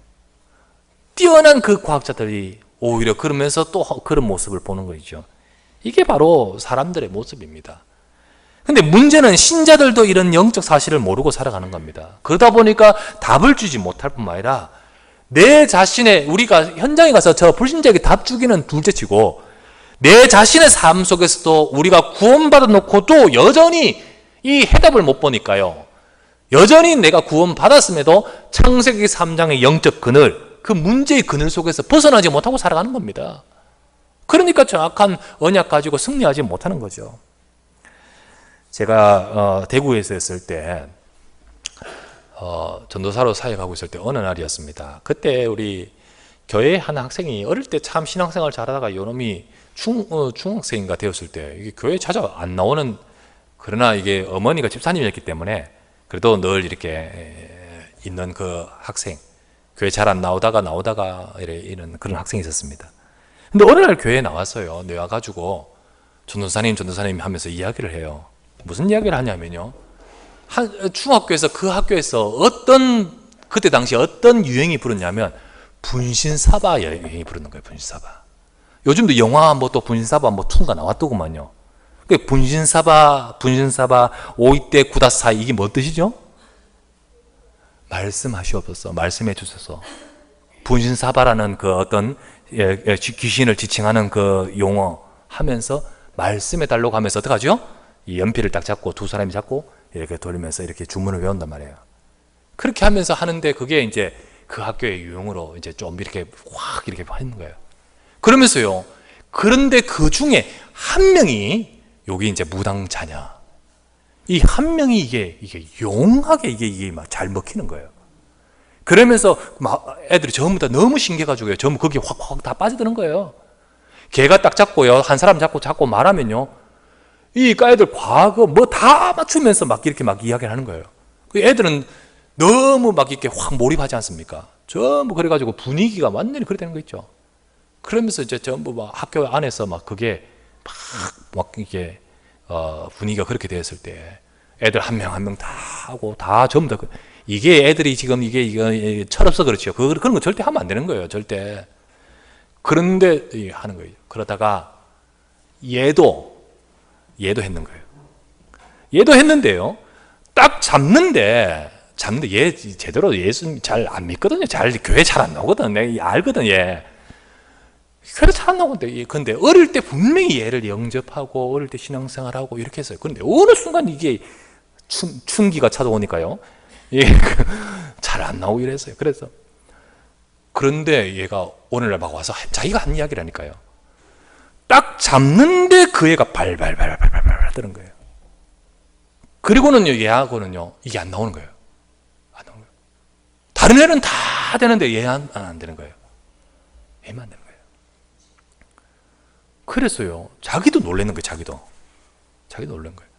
Speaker 1: 뛰어난 그 과학자들이 오히려 그러면서 또 그런 모습을 보는 거죠. 이게 바로 사람들의 모습입니다. 근데 문제는 신자들도 이런 영적 사실을 모르고 살아가는 겁니다. 그러다 보니까 답을 주지 못할 뿐만 아니라 내 자신의, 우리가 현장에 가서 저 불신자에게 답 주기는 둘째치고 내 자신의 삶 속에서도 우리가 구원받아 놓고도 여전히 이 해답을 못 보니까요, 여전히 내가 구원받았음에도 창세기 3장의 영적 그늘, 그 문제의 그늘 속에서 벗어나지 못하고 살아가는 겁니다. 그러니까 정확한 언약 가지고 승리하지 못하는 거죠. 제가 대구에서 있을 때 전도사로 사역하고 있을 때 어느 날이었습니다. 그때 우리 교회 한 학생이 어릴 때 참 신앙생활 잘하다가 요놈이 중학생인가 되었을 때 이게 교회 자주 안 나오는, 그러나 이게 어머니가 집사님이었기 때문에 그래도 늘 이렇게 있는 그 학생, 교회 잘 안 나오다가 이런 그런 학생이 있었습니다. 근데 어느 날 교회에 나왔어요. 나와가지고 전도사님 하면서 이야기를 해요. 무슨 이야기를 하냐면요, 중학교에서 그 학교에서 그때 당시 어떤 유행이 불었냐면 분신사바 유행이 부르는 거예요. 분신사바. 요즘도 영화 또 분신사바 2가 나왔더구만요. 분신사바 5이때 9-4 이게 뭐 뜻이죠? 말씀하시옵소서, 말씀해 주소서. 분신사바라는 그 어떤 귀신을 지칭하는 그 용어 하면서 말씀해 달라고 하면서 어떡하죠? 이 연필을 딱 잡고 두 사람이 잡고 이렇게 돌리면서 이렇게 주문을 외운단 말이에요. 그렇게 하면서 하는데 그게 이제 그 학교의 유형으로 이제 좀 이렇게 확 이렇게 하는 거예요. 그러면서요, 그런데 그 중에 한 명이 여기 이제 무당자냐, 이 한 명이 이게 용하게 이게 막 잘 먹히는 거예요. 그러면서 막 애들이 전부 다 너무 신기해가지고요, 전부 거기에 확 다 빠져드는 거예요. 걔가 딱 잡고요, 한 사람 잡고 말하면요, 이 애들 과거 뭐 다 맞추면서 막 이렇게 막 이야기를 하는 거예요. 그 애들은 너무 막 이렇게 확 몰입하지 않습니까? 전부 그래가지고 분위기가 완전히 그렇게 되는 거 있죠. 그러면서 이제 전부 막 학교 안에서 막 그게 막 이렇게 분위기가 그렇게 되었을 때 애들 한 명 한 명 다 하고 다 전부 다 이게 애들이 지금 이게 철없어 그렇죠. 그런 거 절대 하면 안 되는 거예요. 절대. 그런데 하는 거예요. 그러다가 얘도 했는 거예요. 얘도 했는데요, 딱 잡는데 얘 제대로 예수 잘 안 믿거든요. 교회 잘 안 나오거든. 내가 알거든. 얘 교회 잘 안 나오는데, 근데 어릴 때 분명히 얘를 영접하고 어릴 때 신앙생활하고 이렇게 했어요. 그런데 어느 순간 이게 춘기가 찾아오니까요, 잘 안 나오고 이랬어요. 그런데 얘가 오늘날 막 와서 자기가 한 이야기라니까요. 딱 잡는데 그 애가 발발발 뜨는 거예요. 그리고는요, 얘하고는요, 이게 안 나오는 거예요. 안 나오는 거예요. 다른 애는 다 되는데 얘는 안 되는 거예요. 얘만 안 되는 거예요. 그래서요, 자기도 놀라는 거예요. 자기도 놀란 거예요.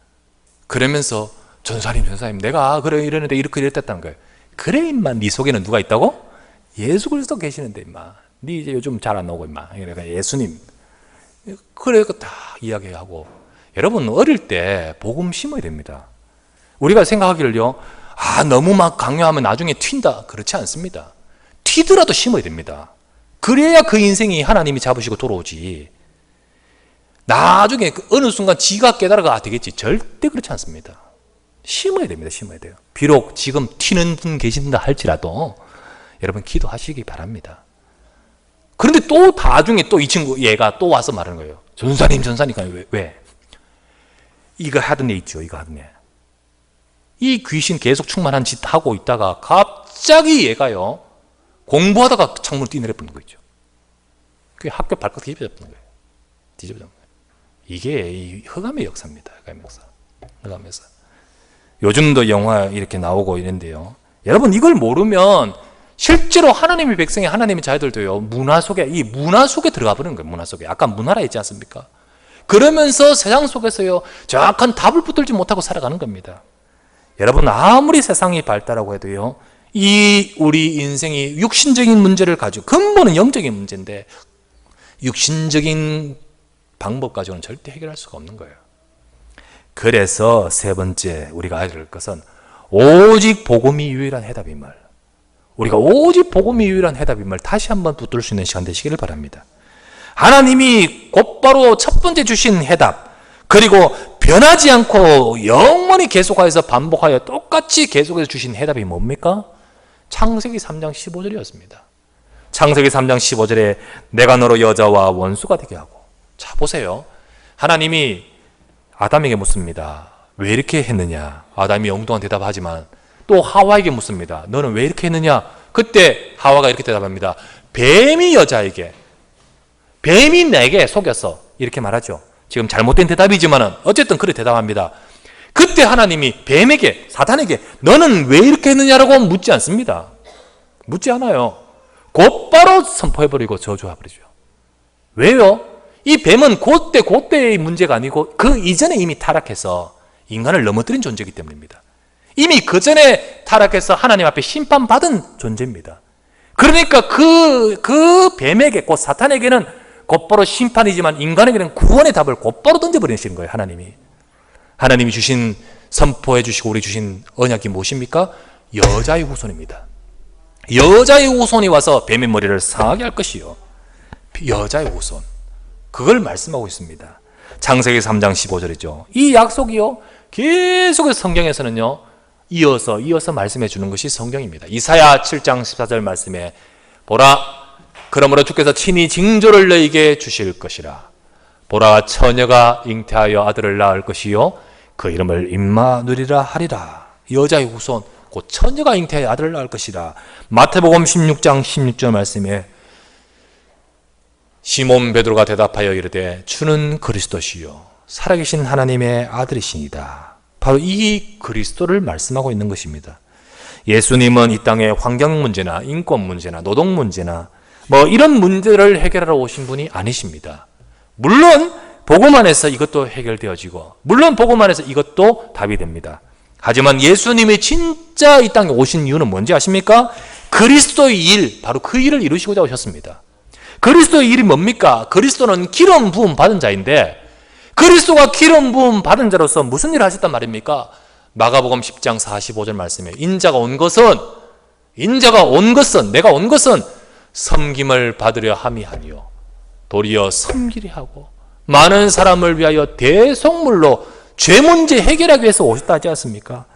Speaker 1: 그러면서 전사님 내가 그래 이러는데 이렇게 이랬다는 거예요. 그래 임마, 네 속에는 누가 있다고? 예수 그리스도 계시는데 임마, 네 이제 요즘 잘 안 나오고 임마, 그러니까 예수님. 그래 다 이야기하고. 여러분, 어릴 때 복음 심어야 됩니다. 우리가 생각하기를요, 너무 막 강요하면 나중에 튄다, 그렇지 않습니다. 튀더라도 심어야 됩니다. 그래야 그 인생이 하나님이 잡으시고 돌아오지. 나중에 어느 순간 지가 깨달아가 되겠지. 절대 그렇지 않습니다. 심어야 됩니다. 심어야 돼요. 비록 지금 튀는 분 계신다 할지라도 여러분 기도하시기 바랍니다. 그런데 또 나중에 또 이 친구 얘가 또 와서 말하는 거예요. 전사님 왜? 이거 하던 애 있죠. 이거 하던 애. 이 귀신 계속 충만한 짓 하고 있다가 갑자기 얘가요, 공부하다가 창문을 뛰내려버린 거죠. 그게 학교 발칵 뒤집어졌던 거예요. 뒤집어졌던 거예요. 이게 이 흑암의 역사입니다. 흑암의 역사. 흑암의 역사. 요즘도 영화 이렇게 나오고 이런데요. 여러분, 이걸 모르면 실제로 하나님의 백성이, 하나님의 자녀들도요, 문화 속에 들어가 버리는 거예요. 문화 속에. 아까 문화라 했지 않습니까? 그러면서 세상 속에서요, 정확한 답을 붙들지 못하고 살아가는 겁니다. 여러분, 아무리 세상이 발달하고 해도요, 우리 인생이 육신적인 문제를 가지고, 근본은 영적인 문제인데 육신적인 방법 가지고는 절대 해결할 수가 없는 거예요. 그래서 세 번째 우리가 알아야 할 것은 오직 복음이 유일한 해답임을, 우리가 오직 복음이 유일한 해답임을 다시 한번 붙들 수 있는 시간 되시기를 바랍니다. 하나님이 곧바로 첫 번째 주신 해답, 그리고 변하지 않고 영원히 계속하여서 반복하여 똑같이 계속해서 주신 해답이 뭡니까? 창세기 3장 15절이었습니다. 창세기 3장 15절에 내가 너로 여자와 원수가 되게 하고. 자, 보세요. 하나님이 아담에게 묻습니다. 왜 이렇게 했느냐? 아담이 엉뚱한 대답하지만 또 하와에게 묻습니다. 너는 왜 이렇게 했느냐? 그때 하와가 이렇게 대답합니다. 뱀이 내게 속였어. 이렇게 말하죠. 지금 잘못된 대답이지만 어쨌든 그렇게 대답합니다. 그때 하나님이 뱀에게, 사탄에게 너는 왜 이렇게 했느냐라고 묻지 않습니다. 묻지 않아요. 곧바로 선포해버리고 저주해버리죠. 왜요? 이 뱀은 그때의 문제가 아니고 그 이전에 이미 타락해서 인간을 넘어뜨린 존재이기 때문입니다. 이미 그 전에 타락해서 하나님 앞에 심판받은 존재입니다. 그러니까 그 뱀에게, 곧 사탄에게는 곧바로 심판이지만 인간에게는 구원의 답을 곧바로 던져버리시는 거예요. 하나님이 주신, 선포해 주시고 우리 주신 언약이 무엇입니까? 여자의 후손입니다. 여자의 후손이 와서 뱀의 머리를 상하게 할 것이요. 여자의 후손. 그걸 말씀하고 있습니다. 창세기 3장 15절이죠. 이 약속이요, 계속해서 성경에서는요, 이어서 말씀해 주는 것이 성경입니다. 이사야 7장 14절 말씀에 보라, 그러므로 주께서 친히 징조를 너희에게 주실 것이라. 보라, 처녀가 잉태하여 아들을 낳을 것이요 그 이름을 임마누리라 하리라. 여자의 후손, 곧 처녀가 잉태하여 아들을 낳을 것이라. 마태복음 16장 16절 말씀에 시몬 베드로가 대답하여 이르되 주는 그리스도시요 살아계신 하나님의 아들이시니다. 바로 이 그리스도를 말씀하고 있는 것입니다. 예수님은 이 땅의 환경 문제나 인권 문제나 노동 문제나 이런 문제를 해결하러 오신 분이 아니십니다. 물론 복음 안에서 이것도 해결되어지고, 물론 복음 안에서 이것도 답이 됩니다. 하지만 예수님이 진짜 이 땅에 오신 이유는 뭔지 아십니까? 그리스도의 일, 바로 그 일을 이루시고자 오셨습니다. 그리스도의 일이 뭡니까? 그리스도는 기름 부음 받은 자인데, 그리스도가 기름 부음 받은 자로서 무슨 일을 하셨단 말입니까? 마가복음 10장 45절 말씀에 인자가 온 것은 내가 온 것은 섬김을 받으려 함이 아니요 도리어 섬기려 하고 많은 사람을 위하여 대속물로 죄 문제 해결하기 위해서 오셨다 하지 않습니까?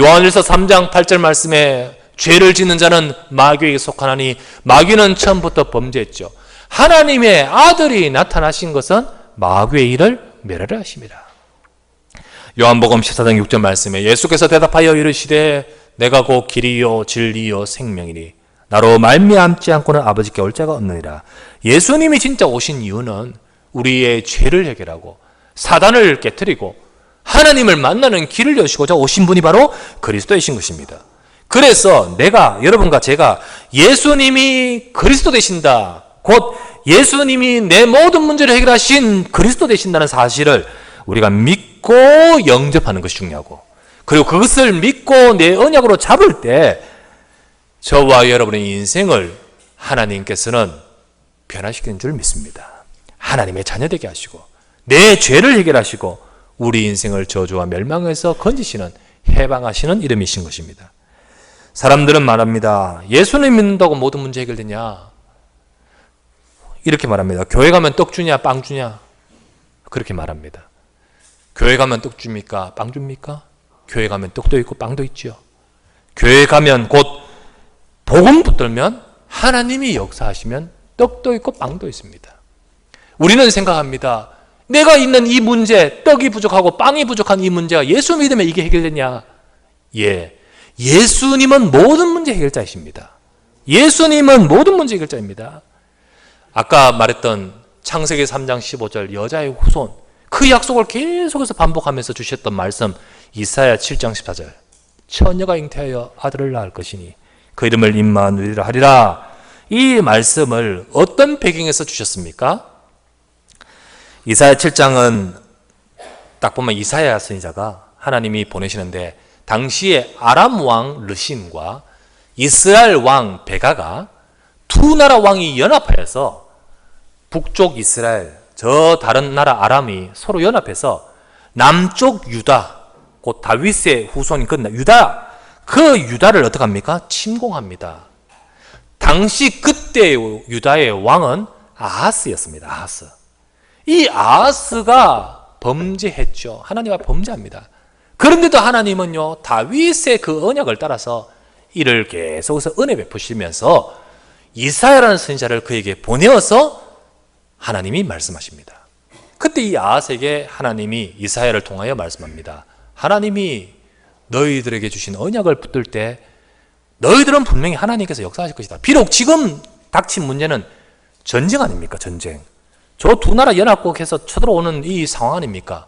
Speaker 1: 요한일서 3장 8절 말씀에 죄를 짓는 자는 마귀에게 속하나니 마귀는 처음부터 범죄했죠. 하나님의 아들이 나타나신 것은 마귀의 일을 멸하려 하십니다. 요한복음 14장 6절 말씀에 예수께서 대답하여 이르시되 내가 곧 길이요 진리요 생명이니 나로 말미암지 않고는 아버지께 올 자가 없느니라. 예수님이 진짜 오신 이유는 우리의 죄를 해결하고 사단을 깨트리고 하나님을 만나는 길을 여시고자 오신 분이 바로 그리스도이신 것입니다. 그래서 여러분과 제가 예수님이 그리스도 되신다, 곧 예수님이 내 모든 문제를 해결하신 그리스도 되신다는 사실을 우리가 믿고 영접하는 것이 중요하고, 그리고 그것을 믿고 내 언약으로 잡을 때 저와 여러분의 인생을 하나님께서는 변화시키는 줄 믿습니다. 하나님의 자녀되게 하시고 내 죄를 해결하시고 우리 인생을 저주와 멸망에서 건지시는, 해방하시는 이름이신 것입니다. 사람들은 말합니다. 예수님 믿는다고 모든 문제 해결되냐? 이렇게 말합니다. 교회 가면 떡 주냐 빵 주냐? 그렇게 말합니다. 교회 가면 떡 줍니까? 빵 줍니까? 교회 가면 떡도 있고 빵도 있죠. 교회 가면 곧 복음 붙들면 하나님이 역사하시면 떡도 있고 빵도 있습니다. 우리는 생각합니다. 내가 있는 이 문제, 떡이 부족하고 빵이 부족한 이 문제가 예수 믿으면 이게 해결되냐? 예, 예수님은 모든 문제 해결자이십니다. 예수님은 모든 문제 해결자입니다. 아까 말했던 창세기 3장 15절 여자의 후손, 그 약속을 계속해서 반복하면서 주셨던 말씀 이사야 7장 14절 처녀가 잉태하여 아들을 낳을 것이니 그 이름을 임마누엘이라 하리라. 이 말씀을 어떤 배경에서 주셨습니까? 이사야 7장은 딱 보면 이사야 선지자가 하나님이 보내시는데 당시에 아람 왕 르신과 이스라엘 왕 베가가 두 나라 왕이 연합하여서 북쪽 이스라엘, 저 다른 나라 아람이 서로 연합해서 남쪽 유다, 곧 다윗의 후손인 그 유다, 그 유다를 어떻게 합니까? 침공합니다. 당시 그때 유다의 왕은 아하스였습니다. 아하스. 이 아하스가 범죄했죠. 하나님 앞에 범죄합니다. 그런데도 하나님은요, 다윗의 그 언약을 따라서 이를 계속해서 은혜 베푸시면서 이사야라는 선지자를 그에게 보내어서 하나님이 말씀하십니다. 그때 이 아하스에게 하나님이 이사야를 통하여 말씀합니다. 하나님이 너희들에게 주신 언약을 붙들 때 너희들은 분명히 하나님께서 역사하실 것이다. 비록 지금 닥친 문제는 전쟁 아닙니까? 전쟁. 저 두 나라 연합국에서 쳐들어오는 이 상황 아닙니까?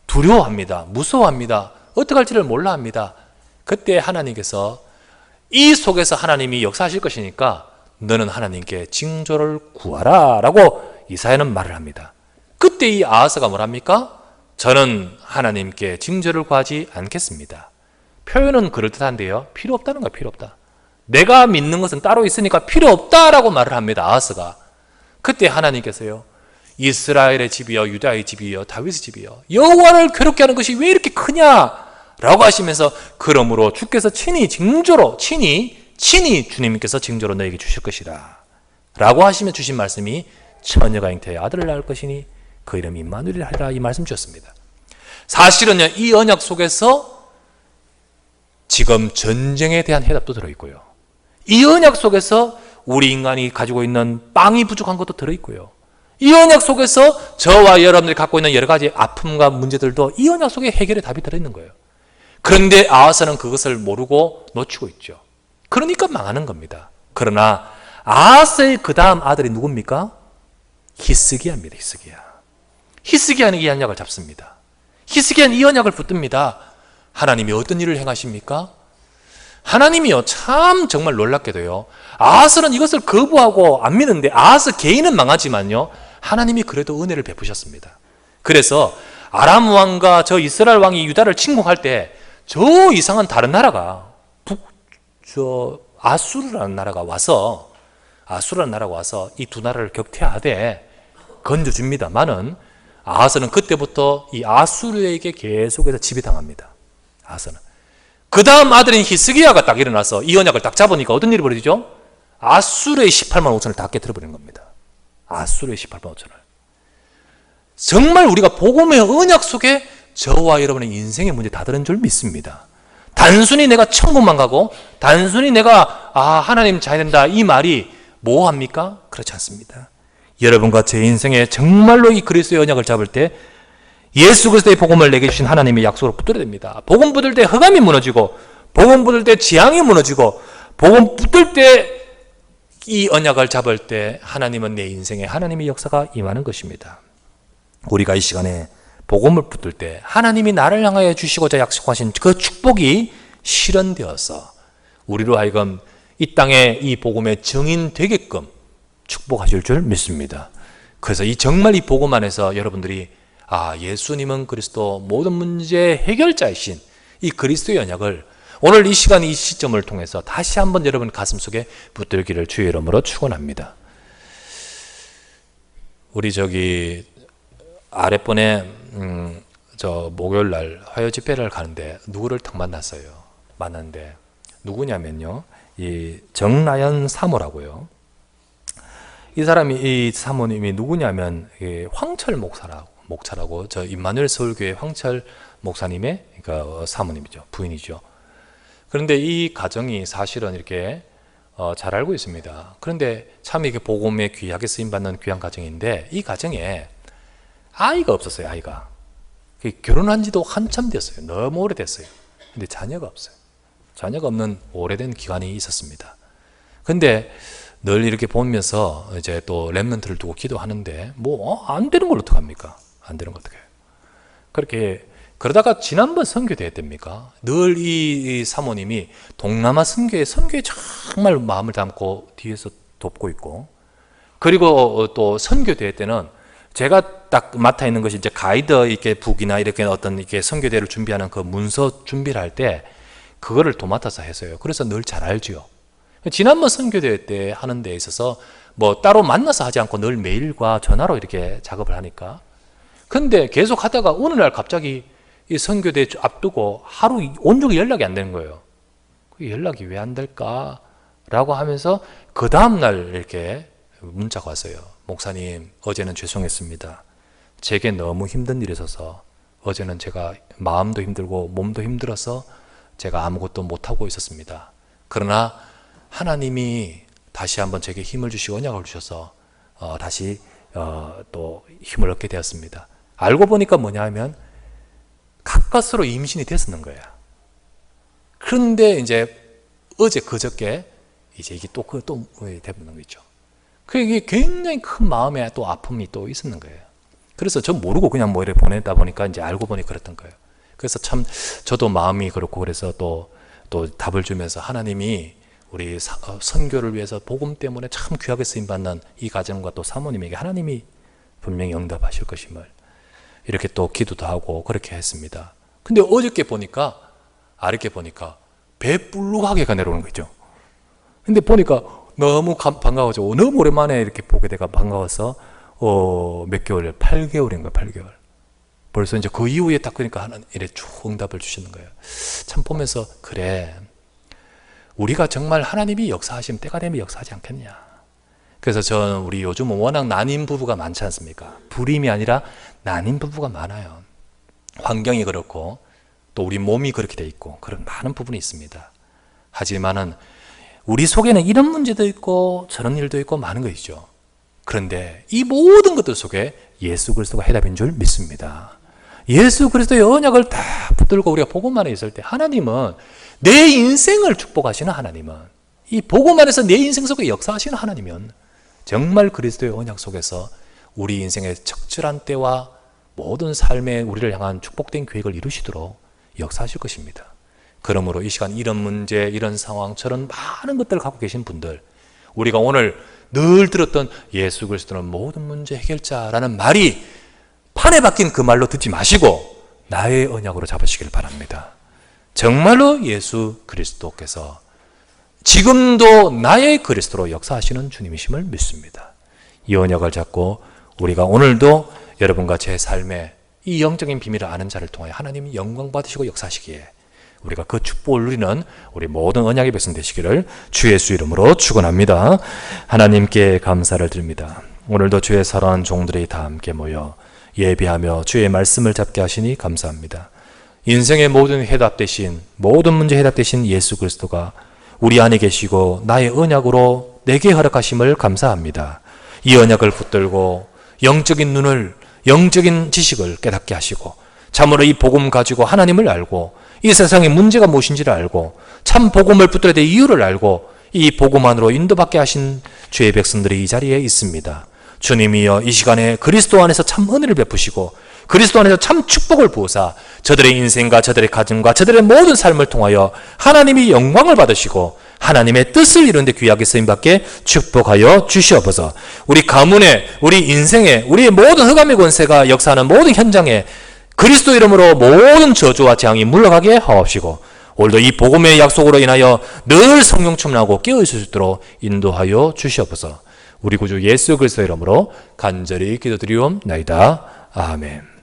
Speaker 1: 두려워합니다. 무서워합니다. 어떻게 할지를 몰라 합니다. 그때 하나님께서 이 속에서 하나님이 역사하실 것이니까 너는 하나님께 징조를 구하라 라고 이사야는 말을 합니다. 그때 이 아하스가 뭐랍니까? 저는 하나님께 징조를 구하지 않겠습니다. 표현은 그럴듯한데요, 필요 없다는 거야. 필요 없다. 내가 믿는 것은 따로 있으니까 필요 없다라고 말을 합니다. 아하스가. 그때 하나님께서요, 이스라엘의 집이여 유다의 집이여 다윗의 집이여 여호와를 괴롭게 하는 것이 왜 이렇게 크냐라고 하시면서 그러므로 주께서 친히 징조로 친히 주님께서 징조로 너에게 주실 것이라 라고 하시며 주신 말씀이 처녀가 잉태하여 아들을 낳을 것이니 그 이름이 임마누엘이라 하리라, 이 말씀 주셨습니다. 사실은요, 이 언약 속에서 지금 전쟁에 대한 해답도 들어있고요, 이 언약 속에서 우리 인간이 가지고 있는 빵이 부족한 것도 들어있고요, 이 언약 속에서 저와 여러분들이 갖고 있는 여러 가지 아픔과 문제들도 이 언약 속에 해결의 답이 들어있는 거예요. 그런데 아하스는 그것을 모르고 놓치고 있죠. 그러니까 망하는 겁니다. 그러나 아하스의 그 다음 아들이 누굽니까? 히스기야입니다. 히스기야는 이 언약을 잡습니다. 히스기야는 이 언약을 붙듭니다. 하나님이 어떤 일을 행하십니까? 하나님이요, 참 정말 놀랍게도요, 아하스는 이것을 거부하고 안 믿는데 아하스 개인은 망하지만요, 하나님이 그래도 은혜를 베푸셨습니다. 그래서 아람 왕과 저 이스라엘 왕이 유다를 침공할 때 저 이상한 다른 나라가 아수르라는 나라가 와서 이 두 나라를 격퇴하되 건져줍니다만은 아하스는 그때부터 이 아수르에게 계속해서 지배당합니다. 아하스는. 그 다음 아들인 히스기야가 딱 일어나서 이 언약을 딱 잡으니까 어떤 일이 벌어지죠? 아수르의 18만 5천을 다 깨트려버리는 겁니다. 아수르의 18만 5천을. 정말 우리가 복음의 언약 속에 저와 여러분의 인생의 문제 다 들은 줄 믿습니다. 단순히 내가 천국만 가고 단순히 내가 하나님 잘 된다 이 말이 뭐합니까? 그렇지 않습니다. 여러분과 제 인생에 정말로 이 그리스도의 언약을 잡을 때 예수 그리스도의 복음을 내게 주신 하나님의 약속을 붙들어야 됩니다. 복음 붙들 때 흑암이 무너지고 복음 붙들 때 지향이 무너지고 복음 붙들 때 이 언약을 잡을 때 하나님은 내 인생에 하나님의 역사가 임하는 것입니다. 우리가 이 시간에 복음을 붙들 때 하나님이 나를 향하여 주시고자 약속하신 그 축복이 실현되어서 우리로 하여금 이 땅에 이 복음의 증인 되게끔 축복하실 줄 믿습니다. 그래서 정말 이 복음 안에서 여러분들이 예수님은 그리스도 모든 문제의 해결자이신 이 그리스도의 언약을 오늘 이 시간 이 시점을 통해서 다시 한번 여러분 가슴속에 붙들기를 주의 이름으로 축원합니다. 우리 아랫번에 목요일 날 화요 집회를 가는데 누구를 딱 만났는데 누구냐면요, 이 정나연 사모라고요. 이 사모님이 누구냐면 황철 목사라고 저 임마누엘 서울교회 황철 목사님의 사모님이죠, 부인이죠. 그런데 이 가정이 사실은 이렇게 잘 알고 있습니다. 그런데 참 이게 복음에 귀하게 쓰임받는 귀한 가정인데 이 가정에 아이가 없었어요. 아이가 결혼한 지도 한참 됐어요. 너무 오래됐어요. 근데 자녀가 없어요. 자녀가 없는 오래된 기간이 있었습니다. 근데 늘 이렇게 보면서 이제 또 렘넌트를 두고 기도하는데 안 되는 걸 어떡합니까? 안 되는 걸 어떡해요? 그렇게 그러다가 지난번 선교 대회 때입니까? 늘 이 사모님이 동남아 선교에 정말 마음을 담고 뒤에서 돕고 있고, 그리고 또 선교 대회 때는 제가 딱 맡아 있는 것이 이제 가이드 이렇게 북이나 이렇게 어떤 이렇게 선교 대회를 준비하는 그 문서 준비를 할 때 그거를 도맡아서 했어요. 그래서 늘 잘 알지요. 지난번 선교 대회 때 하는 데 있어서 따로 만나서 하지 않고 늘 메일과 전화로 이렇게 작업을 하니까, 근데 계속 하다가 어느 날 갑자기 이 선교대 앞두고 하루 온종일 연락이 안 되는 거예요. 연락이 왜 안 될까라고 하면서 그 다음날 이렇게 문자가 왔어요. 목사님, 어제는 죄송했습니다. 제게 너무 힘든 일이 있어서 어제는 제가 마음도 힘들고 몸도 힘들어서 제가 아무것도 못하고 있었습니다. 그러나 하나님이 다시 한번 제게 힘을 주시고 언약을 주셔서 다시 또 힘을 얻게 되었습니다. 알고 보니까 뭐냐 하면 가까스로 임신이 됐었는 거야. 그런데 이제 어제 그저께 이제 이게 또 되는 거죠. 그게 굉장히 큰 마음에 또 아픔이 또 있었는 거예요. 그래서 저 모르고 그냥 이렇게 보내다 보니까 이제 알고 보니 그랬던 거예요. 그래서 참 저도 마음이 그렇고, 그래서 또 답을 주면서 하나님이 우리 선교를 위해서 복음 때문에 참 귀하게 쓰임받는 이 가정과 또 사모님에게 하나님이 분명히 응답하실 것임을 이렇게 또 기도도 하고 그렇게 했습니다. 근데 어저께 보니까 배불룩하게가 내려오는 거죠. 근데 보니까 너무 반가워져. 너무 오랜만에 이렇게 보게 돼가 반가워서 몇 개월, 8개월인가 8개월. 벌써 이제 그 이후에 딱 그러니까 하나님 이래 쭉 응답을 주시는 거예요. 참 보면서 그래, 우리가 정말 하나님이 역사하시면 때가 되면 역사하지 않겠냐. 그래서 저는 우리 요즘은 워낙 난임 부부가 많지 않습니까? 불임이 아니라 난임 부부가 많아요. 환경이 그렇고 또 우리 몸이 그렇게 돼 있고 그런 많은 부분이 있습니다. 하지만은 우리 속에는 이런 문제도 있고 저런 일도 있고 많은 것이죠. 그런데 이 모든 것들 속에 예수 그리스도가 해답인 줄 믿습니다. 예수 그리스도의 언약을 다 붙들고 우리가 복음 안에 있을 때 하나님은 내 인생을 축복하시는 하나님은, 이 복음 안에서 내 인생 속에 역사하시는 하나님은 정말 그리스도의 언약 속에서 우리 인생의 적절한 때와 모든 삶에 우리를 향한 축복된 계획을 이루시도록 역사하실 것입니다. 그러므로 이 시간 이런 문제, 이런 상황, 저런 많은 것들을 갖고 계신 분들, 우리가 오늘 늘 들었던 예수 그리스도는 모든 문제 해결자라는 말이 판에 박힌 그 말로 듣지 마시고 나의 언약으로 잡으시길 바랍니다. 정말로 예수 그리스도께서 지금도 나의 그리스도로 역사하시는 주님이심을 믿습니다. 이 언약을 잡고 우리가 오늘도 여러분과 제 삶에 이 영적인 비밀을 아는 자를 통하여 하나님이 영광 받으시고 역사하시기에 우리가 그 축복을 누리는 우리 모든 언약의 백성 되시기를 주 예수 이름으로 축원합니다. 하나님께 감사를 드립니다. 오늘도 주의 사랑하는 종들이 다 함께 모여 예배하며 주의 말씀을 잡게 하시니 감사합니다. 인생의 모든 해답 대신, 모든 문제 해답 대신 예수 그리스도가 우리 안에 계시고 나의 언약으로 내게 허락하심을 감사합니다. 이 언약을 붙들고 영적인 눈을, 영적인 지식을 깨닫게 하시고 참으로 이 복음 가지고 하나님을 알고 이 세상의 문제가 무엇인지를 알고 참 복음을 붙들어야 될 이유를 알고 이 복음 안으로 인도받게 하신 주의 백성들이 이 자리에 있습니다. 주님이여, 이 시간에 그리스도 안에서 참 은혜를 베푸시고 그리스도 안에서 참 축복을 부으사 저들의 인생과 저들의 가정과 저들의 모든 삶을 통하여 하나님이 영광을 받으시고 하나님의 뜻을 이루는 데 귀하게 쓰임받게 축복하여 주시옵소서. 우리 가문에, 우리 인생에, 우리의 모든 흑암의 권세가 역사하는 모든 현장에 그리스도 이름으로 모든 저주와 재앙이 물러가게 하옵시고 오늘도 이 복음의 약속으로 인하여 늘 성령 충만하고 깨어있을 수 있도록 인도하여 주시옵소서. 우리 구주 예수 그리스도 이름으로 간절히 기도드리옵나이다. 아멘.